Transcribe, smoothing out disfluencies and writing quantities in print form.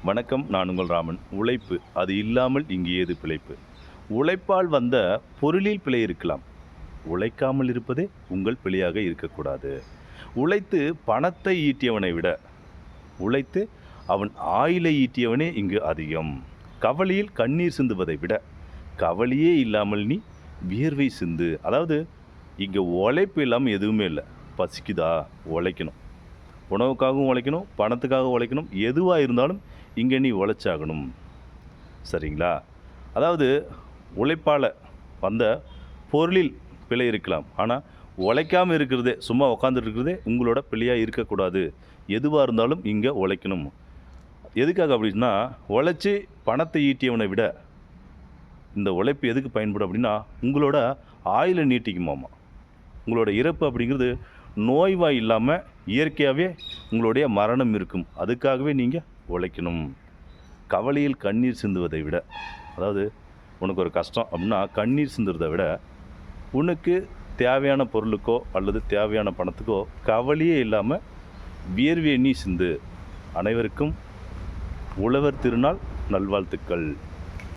வணக்கம். நான் உங்கள் ராமன். உழைப்பு அது இல்லாமல் இங்கு ஏது பிழைப்பு? உழைப்பால் வந்த பொருளில் பிழை இருக்கலாம். உழைக்காமல் இருப்பதே உங்கள் பிழையாக இருக்கக்கூடாது. உழைத்து பணத்தை ஈட்டியவனை விட உழைத்து அவன் ஆயுளை ஈட்டியவனே இங்கு அதிகம். கவலையில் கண்ணீர் சிந்துவதை விட கவலையே இல்லாமல் நீ வியர்வை சிந்து. அதாவது இங்கே உழைப்பு இல்லாமல் எதுவுமே இல்லை. பசிக்குதா, உழைக்கணும். உணவுக்காகவும் உழைக்கணும், பணத்துக்காக உழைக்கணும். எதுவாக இருந்தாலும் இங்கே நீ உழைச்சாகணும். சரிங்களா? அதாவது உழைப்பால் வந்த பொருளில் பிழை இருக்கலாம். ஆனால் உழைக்காமல் இருக்கிறதே, சும்மா உட்காந்துட்டு இருக்கிறதே உங்களோட பிழையாக இருக்கக்கூடாது. எதுவாக இருந்தாலும் இங்கே உழைக்கணும். எதுக்காக அப்படின்னா, உழைச்சி பணத்தை ஈட்டியவனை விட இந்த உழைப்பு எதுக்கு பயன்படும் அப்படின்னா, உங்களோட ஆயுளை நீட்டிக்குமாமா. உங்களோட இறப்பு அப்படிங்கிறது நோய்வாய் இல்லாமல் இயற்கையாகவே உங்களுடைய மரணம் இருக்கும். அதுக்காகவே நீங்கள் உழைக்கணும். கவலையில் கண்ணீர் சிந்துவதை விட, அதாவது உனக்கு ஒரு கஷ்டம் அப்படின்னா கண்ணீர் சிந்துறதை விட, உனக்கு தேவையான பொருளுக்கோ அல்லது தேவையான பணத்துக்கோ கவலையே இல்லாமல் வியர்வை நீ சிந்து. அனைவருக்கும் உழவர் திருநாள் நல்வாழ்த்துக்கள்.